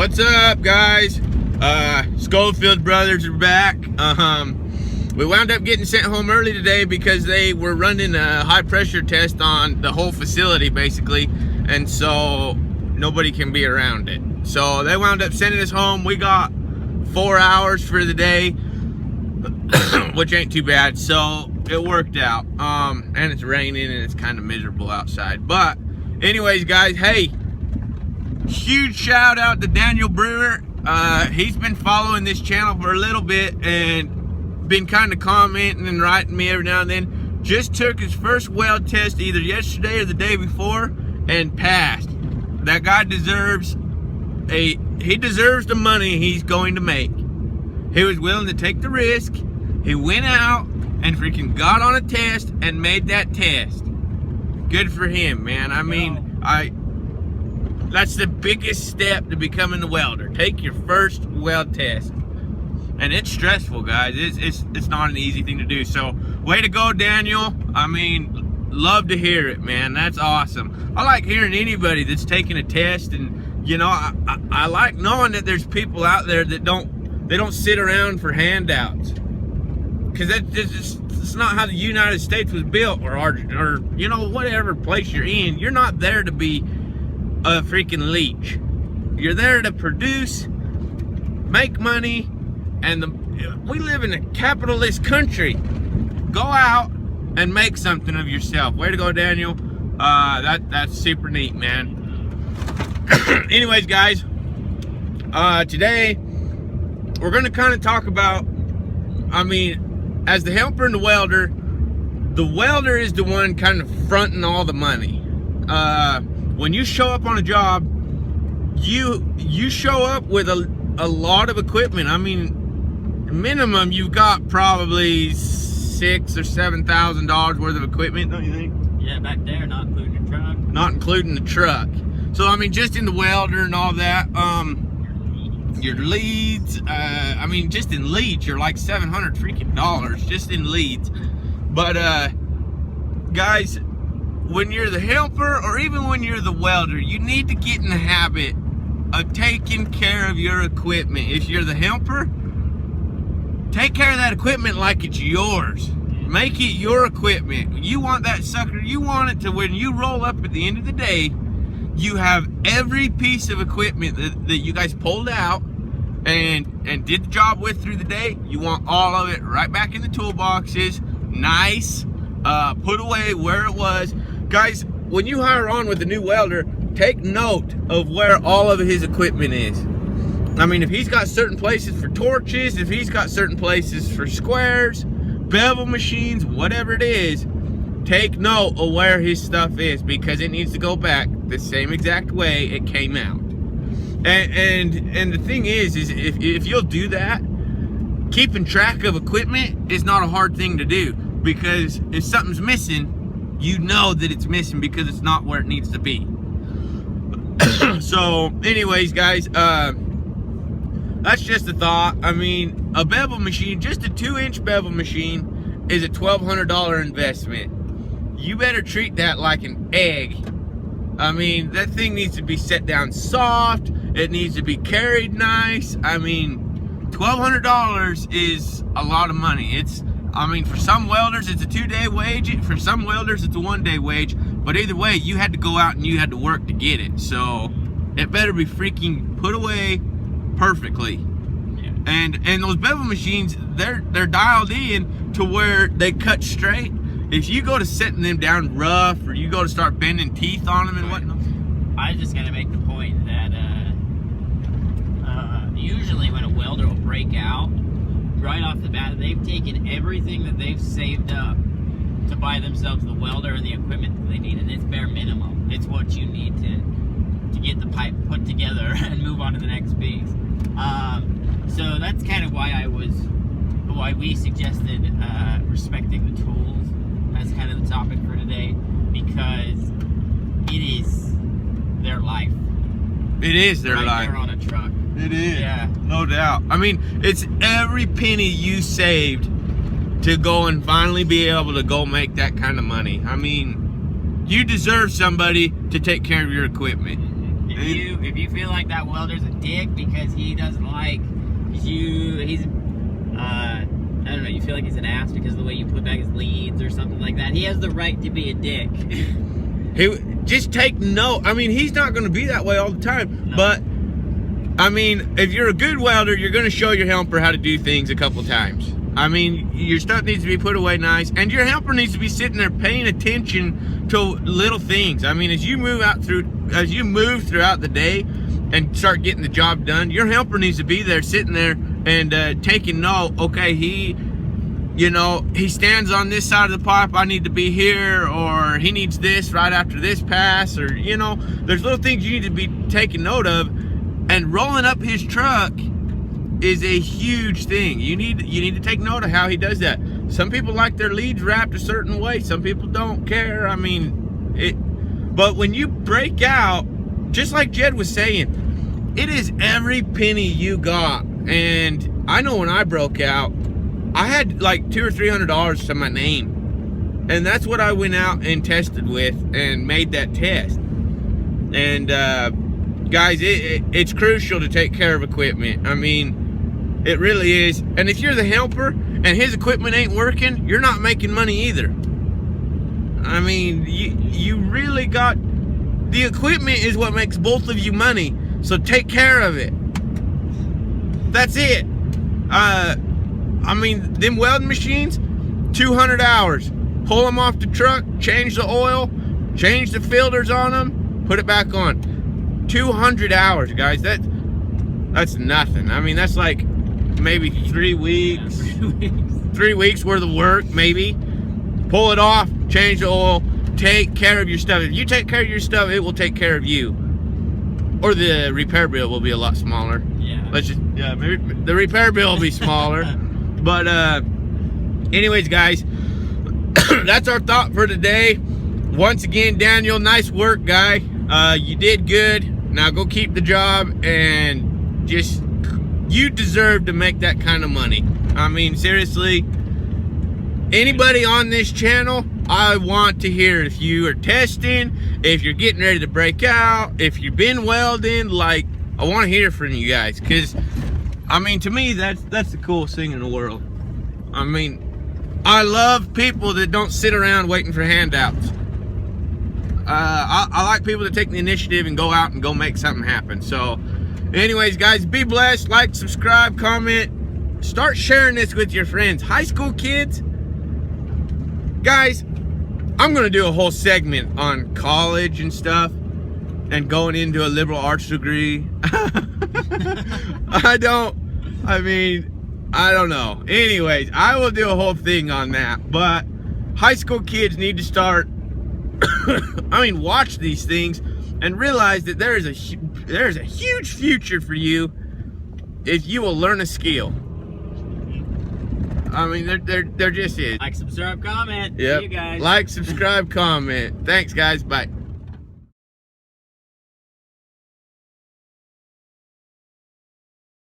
What's up, guys? Schofield brothers are back. We wound up getting sent home early today because they were running a high pressure test on the whole facility basically, and so nobody can be around it. So they wound up sending us home. We got 4 hours for the day, which ain't too bad, so it worked out. And it's raining and it's kind of miserable outside, but anyways, guys, hey, huge shout out to Daniel Brewer. He's been following this channel for a little bit and been kind of commenting and writing me every now and then. Just took his first weld test either yesterday or the day before and passed. That guy deserves the money he's going to make. He was willing to take the risk. He went out and freaking got on a test and made that test. Good for him, man. I mean, that's the biggest step to becoming a welder. Take your first weld test. And it's stressful, guys. It's not an easy thing to do. So, way to go, Daniel. I mean, love to hear it, man. That's awesome. I like hearing anybody that's taking a test, and you know, I like knowing that there's people out there that don't sit around for handouts. Because it's not how the United States was built, or you know, whatever place you're in. You're not there to be a freaking leech. You're there to produce, make money, and we live in a capitalist country. Go out and make something of yourself. Way to go, Daniel. That's super neat, man. Anyways, guys, today we're going to kind of talk about, I mean, as the helper and the welder is the one kind of fronting all the money. When you show up on a job, you show up with a lot of equipment. I mean, minimum you've got probably $6,000 or $7,000 worth of equipment, don't you think? Yeah, back there, not including your truck. Not including the truck. So I mean, just in the welder and all that, your leads. I mean, just in leads, you're like $700 freaking just in leads. But guys, when you're the helper or even when you're the welder, you need to get in the habit of taking care of your equipment. If you're the helper, take care of that equipment like it's yours. Make it your equipment. You want that sucker, you want it to when you roll up at the end of the day, you have every piece of equipment that you guys pulled out and did the job with through the day. You want all of it right back in the toolboxes, nice, put away where it was. Guys, when you hire on with a new welder, take note of where all of his equipment is. I mean, if he's got certain places for torches, if he's got certain places for squares, bevel machines, whatever it is, take note of where his stuff is, because it needs to go back the same exact way it came out. And the thing is if you'll do that, keeping track of equipment is not a hard thing to do, because if something's missing, you know that it's missing because it's not where it needs to be. So anyways, guys, that's just a thought. I mean, a bevel machine, just a 2-inch bevel machine, is a $1,200 investment. You better treat that like an egg. I mean, that thing needs to be set down soft. It needs to be carried nice. I mean, $1,200 is a lot of money. I mean, for some welders, it's a 2-day wage. For some welders, it's a 1-day wage. But either way, you had to go out and you had to work to get it. So it better be freaking put away perfectly. Yeah. And those bevel machines, they're dialed in to where they cut straight. If you go to setting them down rough, or you go to start bending teeth on them and whatnot. I was just gonna make the point that usually when a welder will break out, right off the bat, they've taken everything that they've saved up to buy themselves the welder and the equipment that they need, and it's bare minimum. It's what you need to get the pipe put together and move on to the next piece. So that's kind of why we suggested respecting the tools as kind of the topic for today, because it is their life. It is their right life. There on a truck. It is. Yeah. No doubt. I mean, it's every penny you saved to go and finally be able to go make that kind of money. I mean, you deserve somebody to take care of your equipment. Yeah. If you feel like that welder's a dick because he doesn't like you, I don't know, you feel like he's an ass because of the way you put back his leads or something like that, he has the right to be a dick. Just take note. I mean, he's not going to be that way all the time. No. But, I mean, if you're a good welder, you're going to show your helper how to do things a couple times. I mean, your stuff needs to be put away nice, and your helper needs to be sitting there paying attention to little things. I mean, as you move throughout the day and start getting the job done, your helper needs to be there, sitting there and taking note. Okay, he stands on this side of the pipe, I need to be here, or he needs this right after this pass, or, there's little things you need to be taking note of. And rolling up his truck is a huge thing. You need to take note of how he does that. Some people like their leads wrapped a certain way. Some people don't care. I mean, but when you break out, just like Jed was saying, it is every penny you got. And I know when I broke out, I had like $200 or $300 to my name, and that's what I went out and tested with and made that test. And guys, it's crucial to take care of equipment. I mean, it really is. And if you're the helper and his equipment ain't working, you're not making money either. I mean, you really got, the equipment is what makes both of you money, so take care of it. That's it. I mean, them welding machines, 200 hours. Pull them off the truck, change the oil, change the filters on them, put it back on. 200 hours, guys. That's nothing. I mean, that's like maybe 3 weeks. Yeah, 3 weeks. 3 weeks worth of work, maybe. Pull it off, change the oil, take care of your stuff. If you take care of your stuff, it will take care of you. Or the repair bill will be a lot smaller. Yeah. Maybe the repair bill will be smaller. But anyways, guys, that's our thought for today. Once again, Daniel, nice work, guy. You did good. Now go keep the job, and you deserve to make that kind of money. I mean, seriously, anybody on this channel, I want to hear if you are testing, if you're getting ready to break out, if you've been welding. Like, I want to hear from you guys, because I mean, to me, that's the coolest thing in the world. I mean, I love people that don't sit around waiting for handouts. I like people that take the initiative and go out and go make something happen. So, anyways, guys, be blessed. Like, subscribe, comment. Start sharing this with your friends. High school kids, guys, I'm going to do a whole segment on college and stuff and going into a liberal arts degree. I don't know. Anyways, I will do a whole thing on that. But high school kids need to start, watch these things and realize that there is a huge future for you if you will learn a skill. I mean, there just is. Like, subscribe, comment. Yep. See you guys. Like, subscribe, comment. Thanks, guys. Bye.